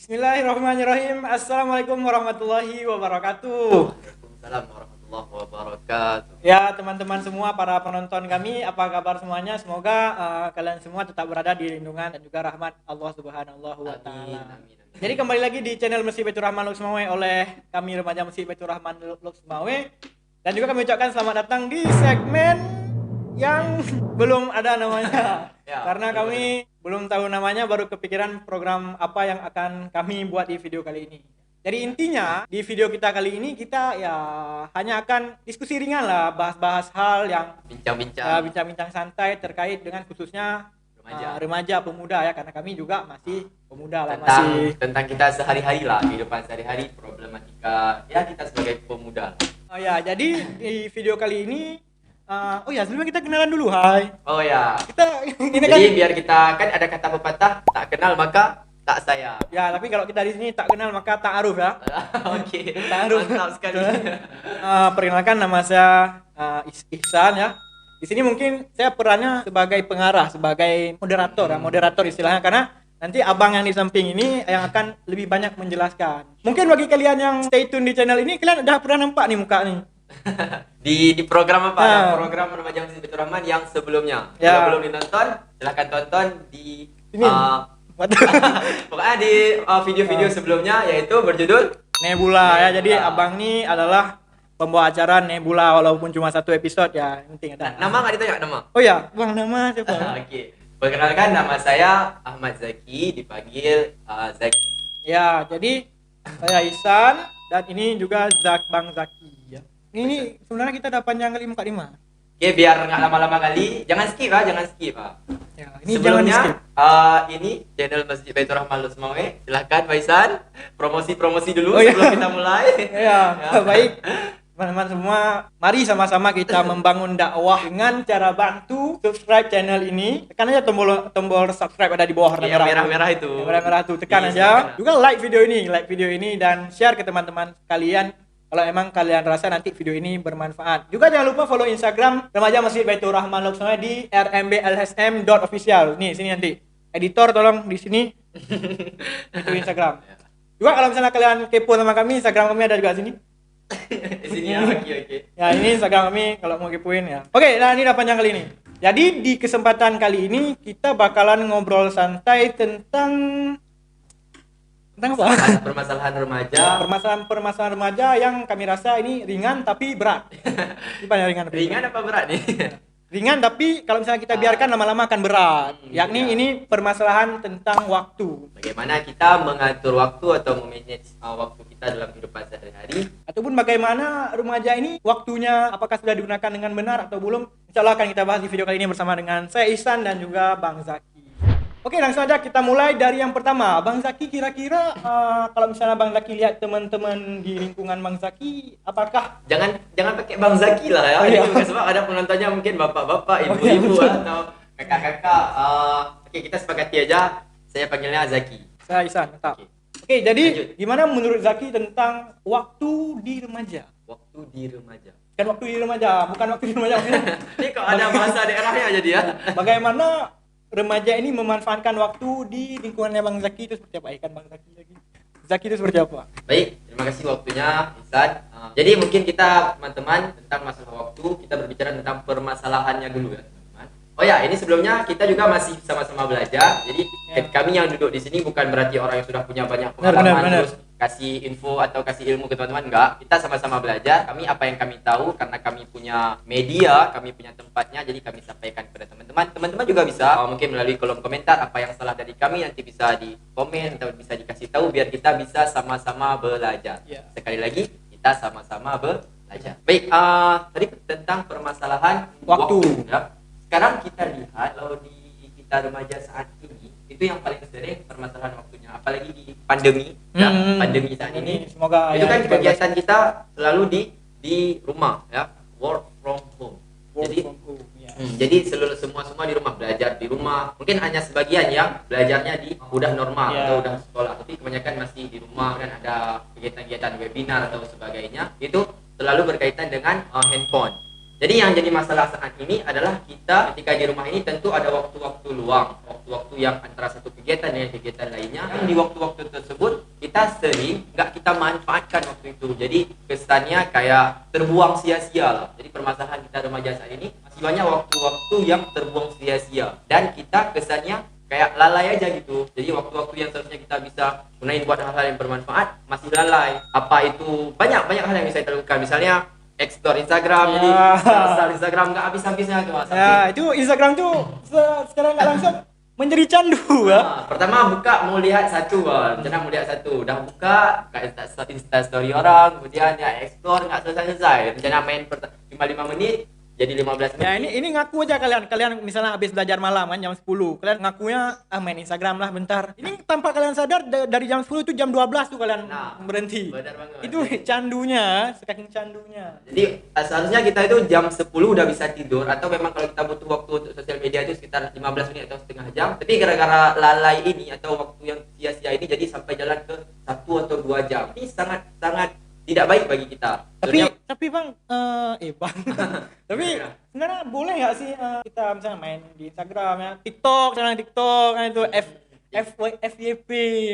Bismillahirrahmanirrahim. Assalamualaikum warahmatullahi wabarakatuh. Waalaikumsalam warahmatullahi wabarakatuh. Ya, teman-teman semua, para penonton kami, apa kabar semuanya? Semoga kalian semua tetap berada di lindungan dan juga rahmat Allah Subhanahu wa Amin, taala. amin, amin. Jadi kembali lagi di channel Masjid Baitur Rahman Lux Semawe oleh kami remaja Masjid Baitur Rahman Lux Semawe. Dan juga kami ucapkan selamat datang di segmen yang belum ada namanya. Ya, Karena belum kami belum tahu namanya, baru kepikiran program apa yang akan kami buat di video kali ini. Jadi intinya di video kita kali ini kita ya hanya akan diskusi ringan lah, bahas-bahas hal yang Bincang-bincang bincang-bincang santai terkait dengan khususnya remaja remaja pemuda ya, karena kami juga masih pemuda lah, tentang masih. tentang kita sehari-hari lah, kehidupan sehari-hari, problematika ya kita sebagai pemuda. Oh ya, jadi di video kali ini oh ya, sebelumnya kita kenalan dulu. Hai. Oh ya. Kita ini Jadi kan biar kita kan ada kata pepatah, tak kenal maka tak sayang. ya, tapi kalau kita di sini tak kenal maka tak aruf ya. Oke. Taruh. Mantap sekali. Perkenalkan, nama saya Ihsan ya. Di sini mungkin saya perannya sebagai pengarah, sebagai moderator ya, moderator istilahnya, karena nanti abang yang di samping ini yang akan lebih banyak menjelaskan. Mungkin bagi kalian yang stay tune di channel ini, kalian udah pernah nampak nih muka nih. Di program apa? Nah. Yang program Remaja Masjid Baitur Rahman yang sebelumnya. Ya. Kalau belum ditonton, silahkan tonton di Ini. pokoknya di video-video sebelumnya, yaitu berjudul Nebula ya. Jadi Nebula. abang nih adalah pembawa acara Nebula, walaupun cuma satu episode ya, yang penting ada. nama nggak ditanya nama. Oh ya, bang, nama siapa? Oke. Perkenalkan, nama saya Ahmad Zaki, dipanggil Zaki. Ya, jadi saya Ihsan dan ini juga Bang Zaki ya. Ini sebenarnya kita ada panjang kali 45. Oke, biar nggak lama-lama kali, jangan skip ah, jangan skip ah. Ya, ini jangan di Sebelumnya, skip. ini channel Masjid Baitur Rahman Lux Semawe. Silahkan Faisan, promosi dulu Oh, iya. sebelum kita mulai. Ya, baik. Teman-teman semua, mari sama-sama kita membangun dakwah dengan cara bantu subscribe channel ini. Tekan aja tombol subscribe ada di bawah warna Yang merah. merah-merah itu. Yang merah-merah tuh, tekan Iya, aja. silakan. Juga like video ini dan share ke teman-teman kalian kalau emang kalian rasa nanti video ini bermanfaat. Juga jangan lupa follow Instagram Remaja Masjid Baitur Rahman Lux Semawe di rmblsm.official. Nih, sini nanti. Editor tolong di sini. Itu Instagram. Juga kalau misalnya kalian kepo sama kami, Instagram kami ada juga sini. Di sini ya, oke. Ya, ini Instagram kami kalau mau kepoin ya. Oke, nah ini udah panjang kali ini. Jadi di kesempatan kali ini kita bakalan ngobrol santai tentang apa? Permasalahan remaja. Permasalahan remaja yang kami rasa ini ringan tapi berat. Gimana ringan? Tapi Ringan apa berat nih? ringan, tapi kalau misalnya kita biarkan lama-lama akan berat. Yakni ya. ini permasalahan tentang waktu. Bagaimana kita mengatur waktu atau memanage waktu kita dalam kehidupan sehari-hari. Ataupun bagaimana remaja ini waktunya apakah sudah digunakan dengan benar atau belum. Insya Allah akan kita bahas di video kali ini bersama dengan saya Ihsan dan juga Bang Zaki. Oke, langsung aja kita mulai dari yang pertama. Bang Zaki, kira-kira kalau misalnya Bang Zaki lihat teman-teman di lingkungan Bang Zaki, apakah Jangan pakai Bang Zaki lah ya. Oh, iya. Ini sebab ada penontonnya mungkin bapak-bapak, Oh, iya, ibu-ibu betul. atau kakak-kakak. Oke, kita sepakati aja. Saya panggilnya Zaki. saya Ihsan, tetap. Oke. Oke, jadi Lanjut. gimana menurut Zaki tentang waktu di remaja? Waktu di remaja. Kan waktu di remaja, bukan waktu di remaja maksudnya. Ini kok ada bahasa daerahnya jadi ya. Bagaimana remaja ini memanfaatkan waktu di lingkungannya Bang Zaki itu seperti apa? Ikan Bang Zaki lagi. Zaki itu seperti apa? Baik, terima kasih waktunya, Ihsan. Jadi mungkin kita teman-teman tentang masalah waktu, kita berbicara tentang permasalahannya dulu ya, teman-teman. Oh ya, ini sebelumnya kita juga masih sama-sama belajar. Jadi Ya. kami yang duduk di sini bukan berarti orang yang sudah punya banyak Benar, pengalaman benar. terus kasih info atau kasih ilmu ke teman-teman, enggak. Kita sama-sama belajar. Kami apa yang kami tahu karena kami punya media, kami punya tempatnya, jadi kami sampaikan kepada teman-teman. Teman-teman juga bisa mungkin melalui kolom komentar apa yang salah dari kami, nanti bisa di komen atau bisa dikasih tahu biar kita bisa sama-sama belajar. Ya. Sekali lagi kita sama-sama belajar. Baik, tadi tentang permasalahan Waktu. ya. Sekarang kita lihat kalau di kita remaja saat ini itu yang paling sering permasalahan waktunya, apalagi di pandemi ya, pandemi saat ini. Semoga Itu ya, kan kita kegiatan kita selalu di rumah ya, work from home. work Jadi from home, ya. jadi semua di rumah, belajar di rumah. Mungkin hanya sebagian yang belajarnya di udah normal Ya. atau udah sekolah, tapi kebanyakan masih di rumah kan ada kegiatan-kegiatan webinar atau sebagainya. Itu selalu berkaitan dengan handphone. Jadi yang jadi masalah saat ini adalah kita ketika di rumah ini tentu ada waktu-waktu luang, waktu-waktu yang antara satu kegiatan dengan kegiatan lainnya. Yang di waktu-waktu tersebut kita sering nggak kita manfaatkan waktu itu. Jadi kesannya kayak terbuang sia-sia lah. Jadi permasalahan kita remaja saat ini masih banyak waktu-waktu yang terbuang sia-sia dan kita kesannya kayak lalai aja gitu. Jadi waktu-waktu yang seharusnya kita bisa gunain buat hal-hal yang bermanfaat masih lalai. Apa itu banyak hal yang bisa kita lakukan. Misalnya explore Instagram, jadi install Instagram nggak habis-habisnya tuh. Ya, itu Instagram tuh sekarang nggak langsung menjadi candu ya. Pertama buka mau lihat satu, rencana mau lihat satu, udah buka Insta story orang, kemudian ya explore nggak selesai-selesai. Rencana main cuma 5 menit, jadi 15 menit. Ya ini ngaku aja kalian misalnya habis belajar malam kan jam 10. Kalian ngakunya main Instagram lah bentar. Ini tanpa kalian sadar dari jam 10 itu jam 12 tuh kalian berhenti. Benar banget. Itu candunya, saking candunya. Jadi seharusnya kita itu jam 10 udah bisa tidur, atau memang kalau kita butuh waktu untuk sosial media itu sekitar 15 menit atau setengah jam. Tapi gara-gara lalai ini atau waktu yang sia-sia ini jadi sampai jalan ke 1 atau 2 jam. Ini sangat tidak baik bagi kita. Tapi bang, bang. Tapi sebenarnya boleh nggak sih kita misalnya main di Instagram ya, TikTok, sekarang TikTok kan itu FYP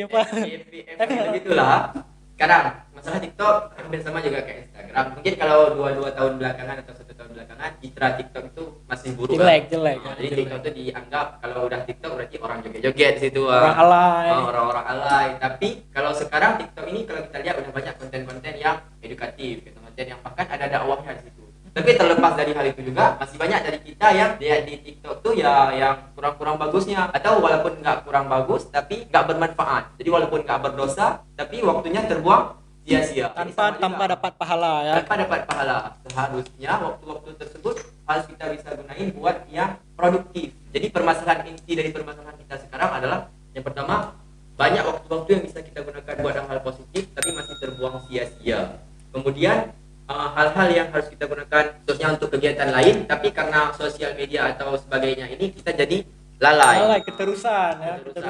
apa? FYP begitulah. Sekarang masalah TikTok hampir sama juga kayak Instagram. Mungkin kalau 2 tahun belakangan atau 1 tahun belakangan citra TikTok itu masih buruk. Jelek. Jadi TikTok itu dianggap kalau udah TikTok berarti orang joget-joget di situ. Orang alay. Orang-orang alay. Tapi kalau sekarang TikTok ini kalau kita lihat udah banyak konten-konten yang edukatif, konten yang bahkan ada dakwahnya di situ. Tapi terlepas dari hal itu juga masih banyak dari kita yang lihat di TikTok tuh ya yang kurang bagusnya, atau walaupun nggak kurang bagus tapi nggak bermanfaat. Jadi walaupun nggak berdosa tapi waktunya terbuang sia-sia tanpa dapat pahala ya. Tanpa dapat pahala. Seharusnya waktu-waktu tersebut harus kita bisa gunain buat yang produktif. Jadi permasalahan inti dari permasalahan kita sekarang adalah yang pertama, banyak waktu-waktu yang bisa kita gunakan buat hal-hal positif tapi masih terbuang sia-sia. Kemudian hal-hal yang harus kita gunakan khususnya untuk kegiatan lain, tapi karena sosial media atau sebagainya ini kita jadi lalai keterusan.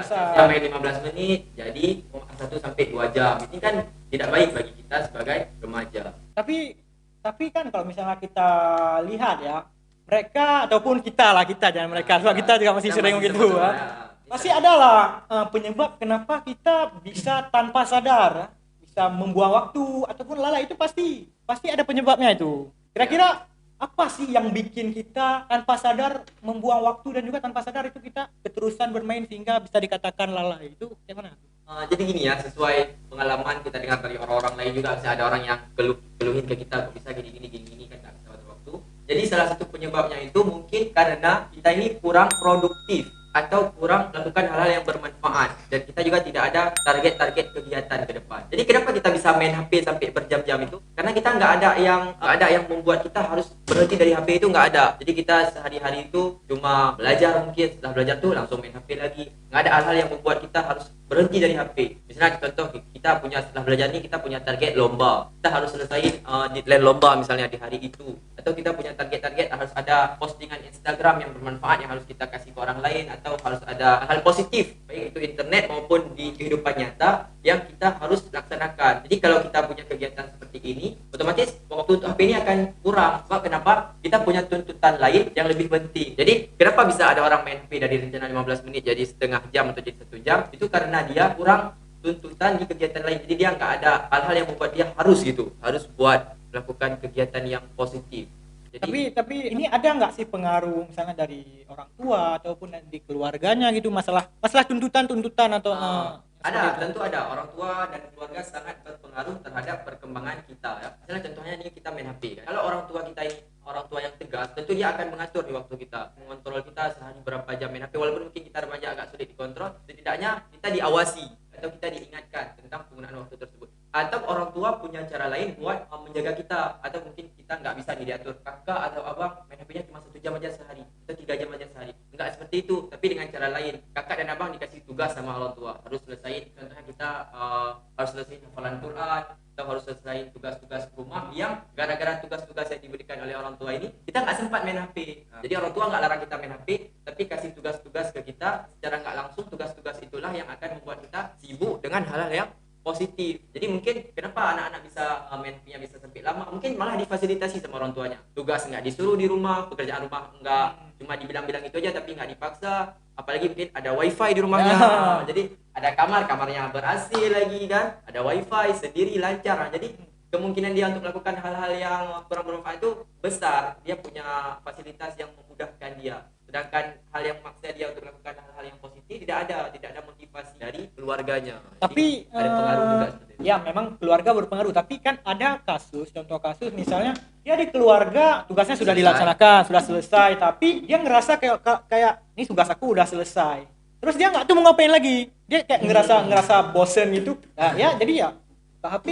Sampai 15 menit jadi 1 sampai 2 jam. Ini kan tidak baik bagi kita sebagai remaja. Tapi kan kalau misalnya kita lihat ya, mereka ataupun kita jangan mereka, sebab kita juga masih sering begitu ya. Masih adalah penyebab kenapa kita bisa tanpa sadar bisa membuang waktu ataupun lalai, itu pasti ada penyebabnya itu. Kira-kira apa sih yang bikin kita tanpa sadar membuang waktu dan juga tanpa sadar itu kita keterusan bermain sehingga bisa dikatakan lalai? Itu gimana? Jadi gini ya, sesuai pengalaman kita dengar dari orang-orang lain juga, bisa ada orang yang keluhin ke kita kok bisa gini kan nggak bisa waktu. Jadi salah satu penyebabnya itu mungkin karena kita ini kurang produktif atau kurang melakukan hal-hal yang bermanfaat, dan kita juga tidak ada target-target kegiatan ke depan. Jadi kenapa kita bisa main HP sampai berjam-jam itu? Karena kita nggak ada yang membuat kita harus berhenti dari HP, itu nggak ada. Jadi kita sehari-hari itu cuma belajar, mungkin setelah belajar tuh langsung main HP lagi. Nggak ada hal-hal yang membuat kita harus berhenti dari HP. Misalnya contoh, kita punya setelah belajar ini kita punya target lomba, kita harus selesaiin deadline lomba misalnya di hari itu, atau kita punya target harus ada postingan Instagram yang bermanfaat yang harus kita kasih ke orang lain, atau harus ada hal positif baik itu internet maupun di kehidupan nyata yang kita harus laksanakan. Jadi kalau kita punya kegiatan seperti ini, otomatis waktu untuk HP ini akan kurang. Sebab kenapa? Kita punya tuntutan lain yang lebih penting. Jadi kenapa bisa ada orang main HP dari rencana 15 menit jadi setengah jam atau jadi 1 jam? Itu karena dia kurang tuntutan di kegiatan lain. Jadi dia nggak ada hal-hal yang membuat dia harus buat melakukan kegiatan yang positif. Jadi, tapi ini ada nggak sih pengaruh misalnya dari orang tua ataupun di keluarganya gitu, masalah tuntutan atau tentu ada. Orang tua dan keluarga sangat berpengaruh terhadap perkembangan kita ya. Misalnya contohnya ini kita main HP kan. Kalau orang tua kita ini orang tua yang tegas, tentu dia akan mengatur di waktu kita, mengontrol kita sehari berapa jam main HP. Walaupun mungkin kita remaja agak sulit dikontrol, setidaknya kita diawasi atau kita diingatkan tentang penggunaan waktu tersebut. Atau orang tua punya cara lain buat menjaga kita, atau mungkin kita nggak bisa diatur, kakak atau abang main HP-nya cuma 1 jam aja sehari atau 3 jam aja sehari, nggak seperti itu, tapi dengan cara lain. Kakak dan abang dikasih tugas sama orang tua, harus selesaiin, contohnya kita harus selesaiin hafalan Quran, atau harus selesaiin tugas-tugas rumah yang gara-gara tugas-tugas yang diberikan oleh orang tua ini kita nggak sempat main HP. Jadi orang tua nggak larang kita main HP, tapi kasih tugas-tugas ke kita secara nggak langsung. Tugas-tugas itulah yang akan membuat kita sibuk dengan hal-hal yang positif. Jadi mungkin kenapa anak-anak bisa mentalnya bisa sempit lama, mungkin malah difasilitasi sama orang tuanya. Tugas nggak disuruh di rumah, pekerjaan rumah nggak cuma dibilang-bilang itu aja tapi nggak dipaksa. Apalagi mungkin ada wifi di rumahnya. Jadi ada kamarnya ber-AC lagi kan, ada wifi sendiri lancar. Nah, jadi kemungkinan dia untuk melakukan hal-hal yang kurang bermanfaat itu besar. Dia punya fasilitas yang memudahkan dia. Sedangkan hal yang memaksa dia untuk melakukan hal-hal yang positif tidak ada motivasi dari keluarganya. Tapi jadi, ada pengaruh juga seperti itu. ya memang keluarga berpengaruh, tapi kan ada contoh kasus misalnya dia di keluarga tugasnya sudah dilaksanakan, sudah selesai, tapi dia ngerasa kayak ini tugas aku udah selesai. Terus dia nggak tahu mau ngapain lagi. Dia kayak ngerasa bosen gitu. Nah, ya jadi ya ke HP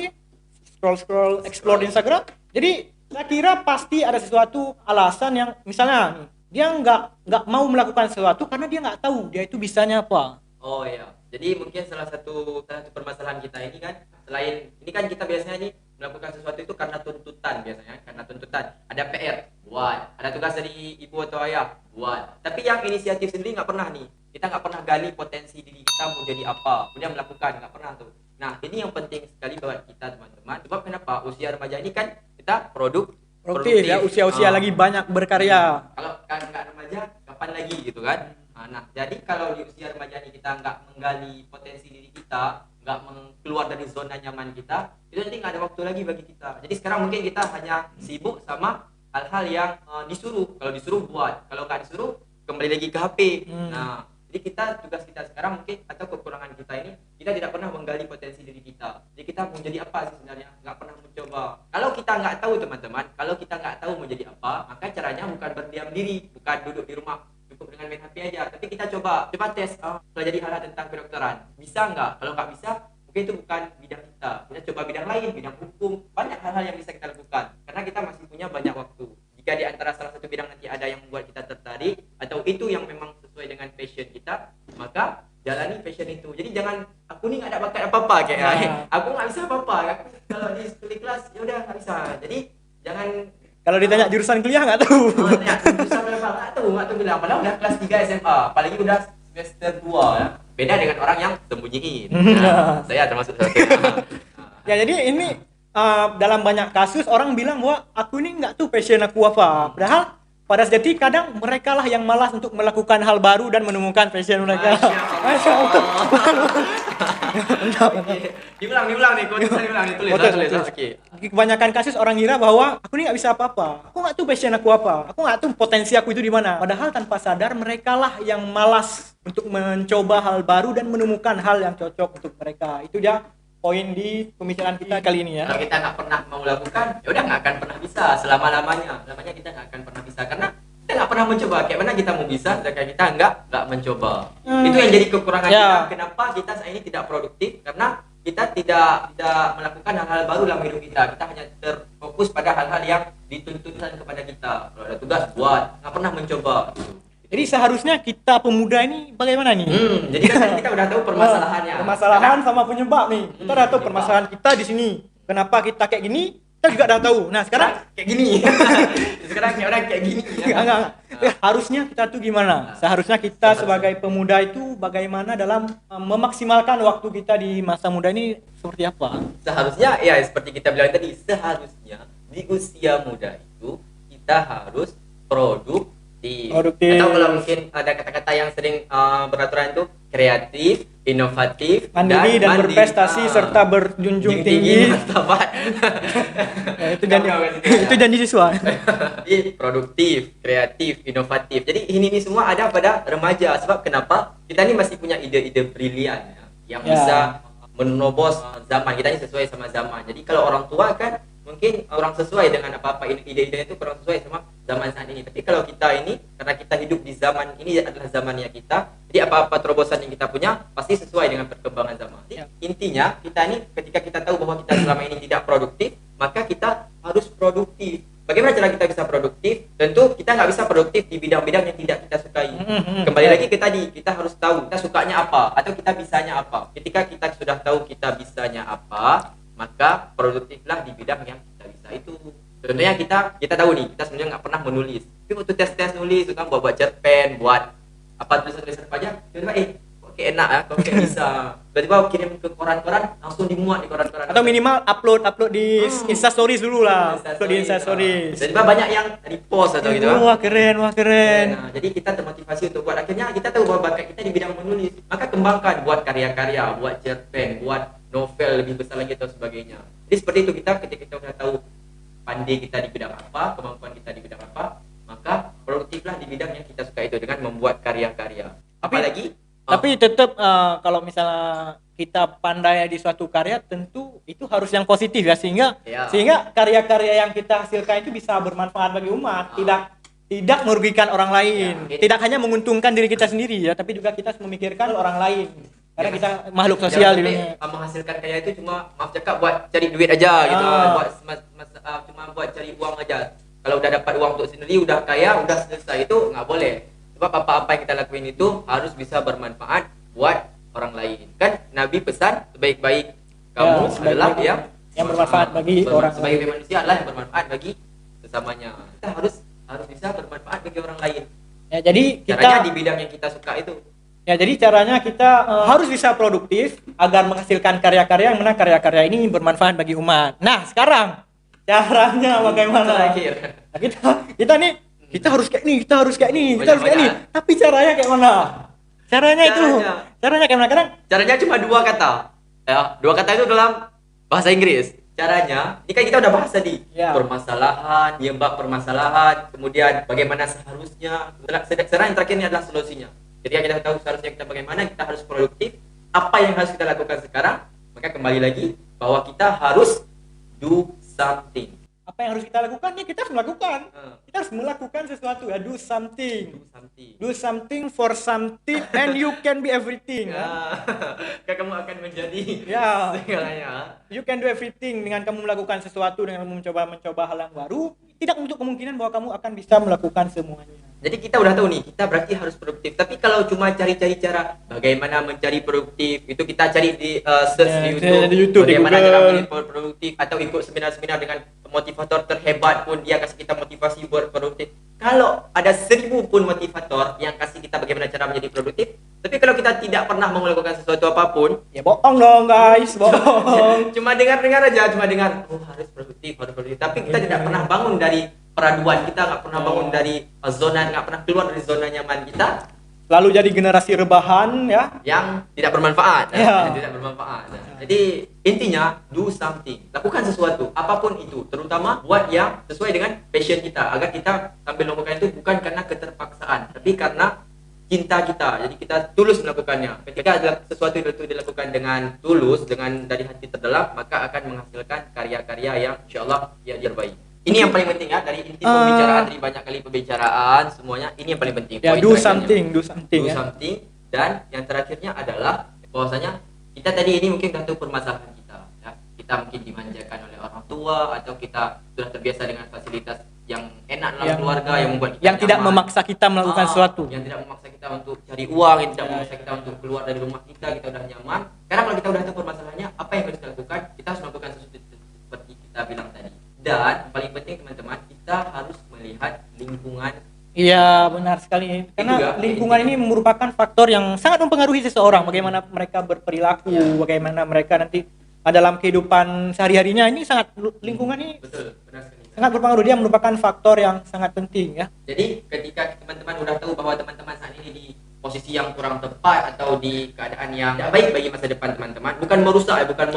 scroll explore di Instagram. Jadi saya kira pasti ada sesuatu alasan yang misalnya nih, dia nggak mau melakukan sesuatu karena dia nggak tahu dia itu bisanya apa. Oh iya, jadi mungkin salah satu permasalahan kita ini kan, selain ini kan kita biasanya nih melakukan sesuatu itu karena tuntutan biasanya, karena tuntutan. Ada PR, buat. Ada tugas dari ibu atau ayah, buat. Tapi yang inisiatif sendiri nggak pernah nih. Kita nggak pernah gali potensi diri kita mau jadi apa, kemudian melakukan, nggak pernah tuh. Nah, ini yang penting sekali buat kita teman-teman. Sebab kenapa? Usia remaja ini kan kita produktif ya, usia-usia lagi banyak berkarya. Kalau kan nggak remaja, kapan lagi gitu kan? Nah, jadi kalau di usia remaja ini kita nggak menggali potensi diri kita, nggak keluar dari zona nyaman kita, itu nanti nggak ada waktu lagi bagi kita. Jadi sekarang mungkin kita hanya sibuk sama hal-hal yang disuruh. Kalau disuruh buat, kalau nggak disuruh kembali lagi ke HP. Nah, jadi tugas kita sekarang mungkin atau kekurangan kita ini, kita tidak pernah menggali potensi diri kita. Jadi kita mau jadi apa sih sebenarnya? Nggak pernah mencoba. Kalau kita nggak tahu teman-teman, kalau kita nggak tahu mau jadi apa, maka caranya bukan berdiam diri, bukan duduk di rumah cukup dengan main HP aja. Tapi kita coba tes, pelajari hal-hal tentang kedokteran. Bisa nggak? Kalau nggak bisa, mungkin itu bukan bidang kita. Kita coba bidang lain, bidang hukum. Banyak hal-hal yang bisa kita lakukan. Karena kita masih punya banyak waktu. Jika di antara salah satu bidang nanti ada yang membuat kita tertarik, atau itu yang memang sesuai dengan passion kita, maka jalani passion itu. Jadi jangan aku nih nggak ada bakat apa-apa kayak aku nggak bisa apa-apa. Kalau di kelas ya udah nggak bisa. Jadi jangan kalau ditanya jurusan kuliah nggak tahu. Jurusan berapa nggak tahu bilang. Padahal udah kelas 3 SMA, apalagi udah semester 2 ya. Beda dengan orang yang sembunyiin. Nah, saya termasuk satu. Ya jadi ini dalam banyak kasus orang bilang bahwa aku ini nggak tahu passion aku apa. Padahal pada sejati kadang mereka lah yang malas untuk melakukan hal baru dan menemukan passion mereka. Masya Allah. Diulang nih, diulang nih, tulis. Oke. Kebanyakan kasus orang kira bahwa aku ini nggak bisa apa-apa. Aku nggak tahu passion aku apa. Aku nggak tahu potensi aku itu di mana. Padahal tanpa sadar mereka lah yang malas untuk mencoba hal baru dan menemukan hal yang cocok untuk mereka. Itu dia poin di pembicaraan kita kali ini ya. Kalau kita nggak pernah mau lakukan, ya udah nggak akan pernah bisa selama-lamanya. Selamanya kita nggak akan pernah bisa karena kita nggak pernah mencoba. Kayak mana kita mau bisa, sedangkan kita nggak mencoba. Itu yang jadi kekurangan kita. Kenapa kita saat ini tidak produktif? Karena kita tidak melakukan hal-hal baru dalam hidup kita. Kita hanya terfokus pada hal-hal yang dituntutkan kepada kita. Kalau ada tugas buat, nggak pernah mencoba. Jadi seharusnya kita pemuda ini bagaimana nih? Jadi kan kita udah tahu permasalahannya. Permasalahan sama penyebab nih. Kita udah tahu permasalahan kita di sini. Kenapa kita kayak gini? Kita juga udah tahu. Nah sekarang kayak gini. Sekarang kayak orang kayak gini. Enggak. Harusnya kita tuh gimana? Seharusnya kita sebagai pemuda itu bagaimana dalam memaksimalkan waktu kita di masa muda ini seperti apa? Seharusnya ya seperti kita bilang tadi, seharusnya di usia muda itu kita harus produktif. Atau kalau mungkin ada kata-kata yang sering beraturan itu kreatif, inovatif, mandiri dan berprestasi serta berjunjung tinggi. Itu janji siswa. Produktif, kreatif, inovatif. Jadi ini semua ada pada remaja. Sebab kenapa? Kita ini masih punya ide-ide brilian ya, yang bisa menerobos zaman. Kita ini sesuai sama zaman. Jadi kalau orang tua kan mungkin orang sesuai dengan apa-apa ide-ide itu kurang sesuai sama zaman saat ini. Tapi kalau kita ini, karena kita hidup di zaman ini adalah zamannya kita, jadi apa-apa terobosan yang kita punya pasti sesuai dengan perkembangan zaman. Jadi intinya kita ini ketika kita tahu bahwa kita selama ini tidak produktif, maka kita harus produktif. Bagaimana cara kita bisa produktif? Tentu kita nggak bisa produktif di bidang-bidang yang tidak kita sukai. Kembali lagi kita harus tahu kita sukanya apa atau kita bisanya apa. Ketika kita sudah tahu kita bisanya apa, maka produktiflah di bidang yang kita bisa itu. Contohnya kita tahu nih, kita sebenarnya nggak pernah menulis. Tapi waktu tes nulis, itu kan buat cerpen, buat apa tulisan apa aja. Tiba-tiba kayak enak ya, kok kayak bisa. Tiba-tiba kirim ke koran-koran, langsung dimuat di koran-koran. Atau minimal upload di Insta Stories dulu lah. Upload di Insta Stories. Tiba-tiba banyak yang repost atau gitu. Wah, keren, wah keren. Nah, jadi kita termotivasi untuk buat. Akhirnya kita tahu bahwa bakat kita di bidang menulis. Maka kembangkan, buat karya-karya, buat cerpen, buat novel lebih besar lagi atau sebagainya. Jadi seperti itu, kita ketika kita sudah tahu pandai kita di bidang apa, kemampuan kita di bidang apa, maka produktiflah di bidang yang kita suka itu dengan membuat karya-karya. Apalagi Tapi tetap kalau misalnya kita pandai di suatu karya, tentu itu harus yang positif ya, sehingga karya-karya yang kita hasilkan itu bisa bermanfaat bagi umat, tidak merugikan orang lain, tidak hanya menguntungkan diri kita sendiri ya, tapi juga kita harus memikirkan orang lain. Karena kita makhluk sosial di dunia. Menghasilkan karya itu cuma maaf cakap buat cari duit aja gitu, buat cuma buat cari uang aja. Kalau udah dapat uang untuk sendiri, udah kaya, udah selesai, itu nggak boleh. Sebab apa-apa yang kita lakuin itu harus bisa bermanfaat buat orang lain. Kan Nabi pesan sebaik-baik kamu adalah yang bermanfaat bagi orang lain. Sebaik-baik manusia adalah yang bermanfaat bagi sesamanya. Kita harus bisa bermanfaat bagi orang lain. Ya, jadi caranya di bidang yang kita suka itu. Ya, jadi caranya kita harus bisa produktif agar menghasilkan karya-karya yang mana karya-karya ini bermanfaat bagi umat. Nah, sekarang caranya bagaimana? Nah, kita nih kita harus kayak ini, kita harus kayak ini. Tapi caranya kayak mana? Caranya kayak mana? Caranya cuma 2 kata. Ya, 2 kata itu dalam bahasa Inggris. Caranya, ini kan kita udah bahas tadi. Permasalahan, penyebab permasalahan, kemudian bagaimana seharusnya. Sekarang yang terakhir ini adalah solusinya. Ketika kita tahu seharusnya kita bagaimana, kita harus produktif. Apa yang harus kita lakukan sekarang? Maka kembali lagi bahwa kita harus do something. Apa yang harus kita lakukan? Ya kita harus melakukan. Kita harus melakukan sesuatu ya. Do something for something and you can be everything. Kamu akan menjadi segalanya. You can do everything dengan kamu melakukan sesuatu, dengan kamu mencoba hal yang baru. Tidak untuk kemungkinan bahwa kamu akan bisa melakukan semuanya. Jadi kita udah tahu nih, kita berarti harus produktif. Tapi kalau cuma cari-cari cara bagaimana mencari produktif, itu kita cari di search di YouTube, bagaimana cara menjadi produktif, atau ikut seminar-seminar dengan motivator terhebat pun dia kasih kita motivasi buat produktif. Kalau ada 1000 pun motivator yang kasih kita bagaimana cara menjadi produktif, tapi kalau kita tidak pernah melakukan sesuatu apapun, ya bohong dong guys, bohong. Cuma dengar aja, harus produktif, tapi kita tidak pernah bangun dari peraduan kita, nggak pernah bangun dari zona, nggak pernah keluar dari zona nyaman kita, lalu jadi generasi rebahan ya, yang tidak bermanfaat. Jadi intinya do something, lakukan sesuatu apapun itu, terutama buat yang sesuai dengan passion kita, agar kita sambil melakukan itu bukan karena keterpaksaan, tapi karena cinta kita. Jadi kita tulus melakukannya. Ketika sesuatu itu dilakukan dengan tulus, dengan dari hati terdalam, maka akan menghasilkan karya-karya yang insyaallah ya terbaik. Ini yang paling penting ya, dari inti pembicaraan, dari banyak kali pembicaraan semuanya, ini yang paling penting. Ya, do something. Dan yang terakhirnya adalah bahwasanya kita tadi ini mungkin tahu permasalahan kita ya. Kita mungkin dimanjakan oleh orang tua, atau kita sudah terbiasa dengan fasilitas yang enak dalam keluarga, yang membuat kita yang tidak memaksa kita melakukan sesuatu, yang tidak memaksa kita untuk cari uang, yang tidak memaksa kita untuk keluar dari rumah kita udah nyaman. Karena kalau kita udah tahu permasalahannya, apa yang harus kita lakukan? Kita harus melakukan sesuatu seperti kita bilang tadi. Dan paling penting teman-teman, kita harus melihat lingkungan. Iya, benar sekali. Karena lingkungan ini merupakan faktor yang sangat mempengaruhi seseorang, bagaimana mereka berperilaku, bagaimana mereka nanti dalam kehidupan sehari-harinya. Ini sangat, lingkungan ini benar sekali. Sangat berpengaruh, dia merupakan faktor yang sangat penting ya. Jadi ketika teman-teman udah tahu bahwa teman-teman saat ini di posisi yang kurang tepat atau di keadaan yang tidak baik bagi masa depan teman-teman, bukan merusak, bukan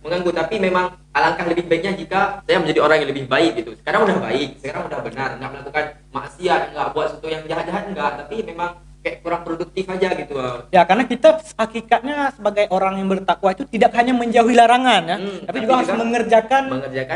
mengganggu, tapi memang alangkah lebih baiknya jika saya menjadi orang yang lebih baik gitu. Sekarang udah baik, sekarang udah benar, nggak melakukan maksiat, nggak buat sesuatu yang jahat-jahat, enggak, tapi memang kayak kurang produktif aja gitu. Ya, karena kita hakikatnya sebagai orang yang bertakwa itu tidak hanya menjauhi larangan ya, tapi juga harus mengerjakan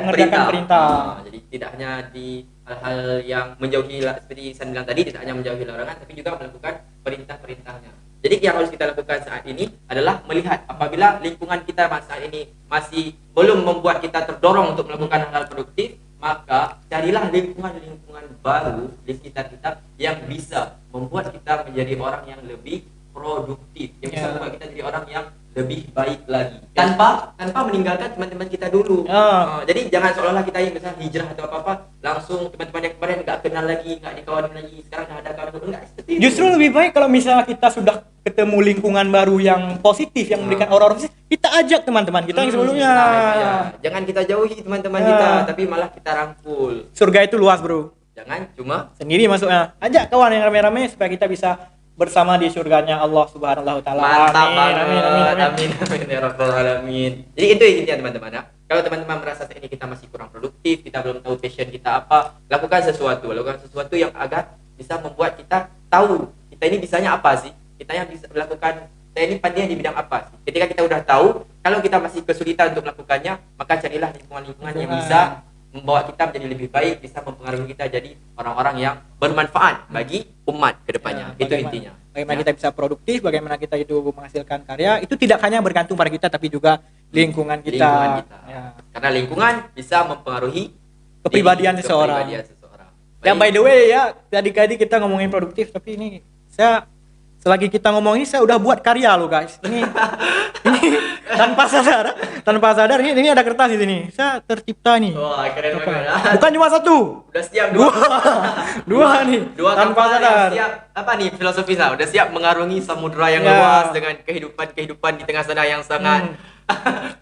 perintah. Jadi tidak hanya di hal-hal yang menjauhi, seperti saya bilang tadi, tidak hanya menjauhi larangan, tapi juga melakukan perintah-perintahnya. Jadi yang harus kita lakukan saat ini adalah melihat apabila lingkungan kita saat ini masih belum membuat kita terdorong untuk melakukan hal-hal produktif, maka carilah lingkungan baru di sekitar kita yang bisa membuat kita menjadi orang yang lebih produktif, yang bisa membuat kita jadi orang yang lebih baik lagi tanpa meninggalkan teman-teman kita dulu. Jadi jangan seolah-olah kita yang misalnya hijrah atau apa-apa langsung teman-teman yang kemarin nggak kenal lagi, nggak dikawanin lagi, sekarang dah ada kawan enggak seperti itu. Justru lebih baik kalau misalnya kita sudah ketemu lingkungan baru yang positif, yang memberikan orang-orang positif, kita ajak teman-teman kita yang sebelumnya. Ya. Jangan kita jauhi teman-teman kita, tapi malah kita rangkul. Surga itu luas, bro. Jangan cuma Sendiri masuknya. Ajak kawan yang rame-rame supaya kita bisa bersama di surganya Allah Subhanahu wa taala. mantap Amin, amin, amin, amin. amin ya rabbal alamin. Jadi itu intinya teman-teman ya. Kalau teman-teman merasa saat ini kita masih kurang produktif, kita belum tahu passion kita apa, lakukan sesuatu yang agar bisa membuat kita tahu kita ini bisanya apa sih, kita yang bisa melakukan, saya ini pandai di bidang apa sih. Ketika kita udah tahu, kalau kita masih kesulitan untuk melakukannya, maka carilah lingkungan-lingkungan yang bisa membawa kita menjadi lebih baik, bisa mempengaruhi kita jadi orang-orang yang bermanfaat bagi umat ke depannya. Itu intinya. Bagaimana kita bisa produktif, bagaimana kita itu menghasilkan karya, itu tidak hanya bergantung pada kita tapi juga lingkungan kita. Ya. Karena lingkungan bisa mempengaruhi Kepribadian seseorang. Ya, by the way ya, tadi kita ngomongin produktif, tapi ini saya selagi kita ngomong ini saya udah buat karya loh guys. Ini tanpa sadar ini ada kertas di sini. Saya tercipta nih. Wah, keren banget. Bukan cuma satu. Udah siap Dua nih. Dua tanpa kapal sadar. yang siap apa nih filosofisnya? Udah siap mengarungi samudera yang Ya. luas dengan kehidupan di tengah sana yang sangat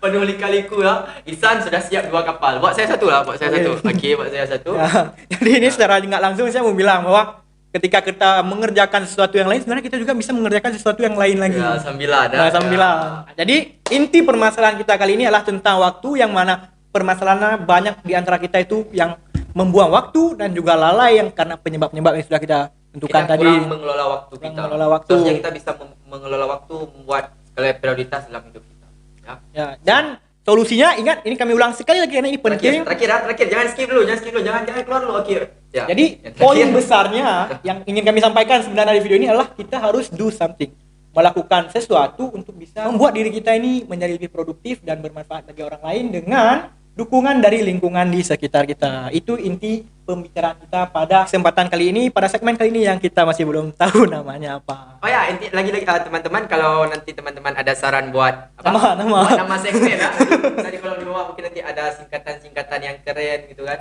penuh lika-liku ya. Ihsan sudah siap 2 kapal. Buat saya satu lah, buat saya satu. Okey, buat saya satu. Ya, jadi ini secara nggak langsung saya mau bilang bahwa ketika kita mengerjakan sesuatu yang lain, sebenarnya kita juga bisa mengerjakan sesuatu yang lain lagi. Ya, sambilan. Nah, sambilan. Jadi inti permasalahan kita kali ini adalah tentang waktu, yang mana permasalahannya banyak di antara kita itu yang membuang waktu dan juga lalai yang karena penyebab-penyebab yang sudah kita tentukan Kita tadi. kurang mengelola waktu Kurang kita. mengelola waktu. Seharusnya kita bisa mengelola waktu, membuat skala prioritas dalam hidup kita. Ya. Ya, dan solusinya ingat, ini kami ulang sekali lagi karena ini penting. Terakhir, jangan skip dulu, jangan keluar dulu. Okey. Ya. Jadi Yang poin terakhir. besarnya yang ingin kami sampaikan sebenarnya di video ini adalah kita harus do something, melakukan sesuatu untuk bisa membuat diri kita ini menjadi lebih produktif dan bermanfaat bagi orang lain dengan dukungan dari lingkungan di sekitar kita. Itu inti pembicaraan kita pada kesempatan kali ini, pada segmen kali ini yang kita masih belum tahu namanya apa. Oh ya, inti lagi teman-teman, kalau nanti teman-teman ada saran buat Nama. buat nama segmen ya. Bisa di kolom di bawah, mungkin nanti ada singkatan-singkatan yang keren gitu kan.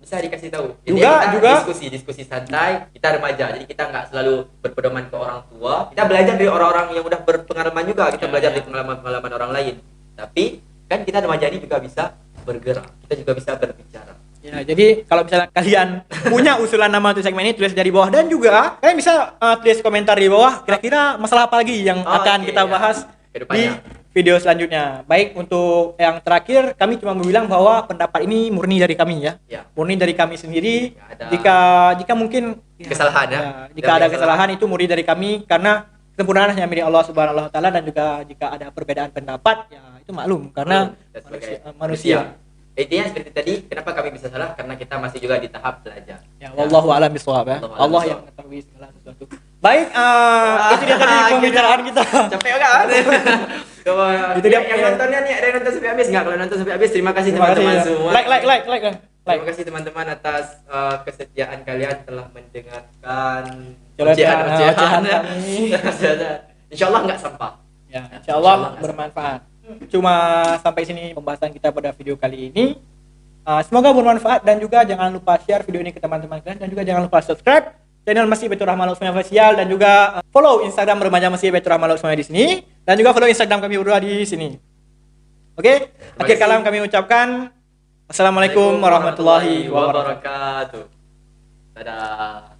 Bisa dikasih tahu. Jadi Juga diskusi santai, kita remaja. Jadi kita nggak selalu berpedoman ke orang tua. Kita belajar dari orang-orang yang udah berpengalaman juga, kita belajar dari pengalaman-pengalaman orang lain. Tapi kan kita remaja ini juga bisa bergerak. Kita juga bisa berbicara. Ya, jadi kalau misalnya kalian punya usulan nama untuk segmen ini, tulis dari bawah, dan juga kalian bisa tulis komentar di bawah kira-kira masalah apa lagi yang akan kita bahas di video selanjutnya. Baik, untuk yang terakhir kami cuma mau bilang bahwa pendapat ini murni dari kami ya. Murni dari kami sendiri. Jika mungkin kesalahan ya. Jika ada kesalahan itu murni dari kami, karena kesempurnaan hanya milik Allah Subhanahu wa taala, dan juga jika ada perbedaan pendapat ya itu maklum karena manusia. Intinya seperti tadi, kenapa kami bisa salah? Karena kita masih juga di tahap belajar. Ya, wallahu a'lam bishawab ya. Allah yang mengetahui segala sesuatu. Baik, itu dia tadi pembicaraan kita. Capek enggak? Itu dia yang nontonnya nih, ada yang nonton sampai habis enggak? Kalau nonton sampai habis, terima kasih teman-teman semua. Like. Terima kasih teman-teman atas kesetiaan kalian telah mendengarkan ocehan kami. Insyaallah enggak sampah. Ya, insyaallah bermanfaat. Cuma sampai sini pembahasan kita pada video kali ini. Semoga bermanfaat, dan juga jangan lupa share video ini ke teman-teman kalian, dan juga jangan lupa subscribe channel Masjid Baitur Rahman Official, dan juga follow Instagram Remaja Masjid Baitur Rahman di sini, dan juga follow Instagram kami berdua di sini. Oke, akhir kalam kami ucapkan assalamualaikum warahmatullahi wabarakatuh. Dadah.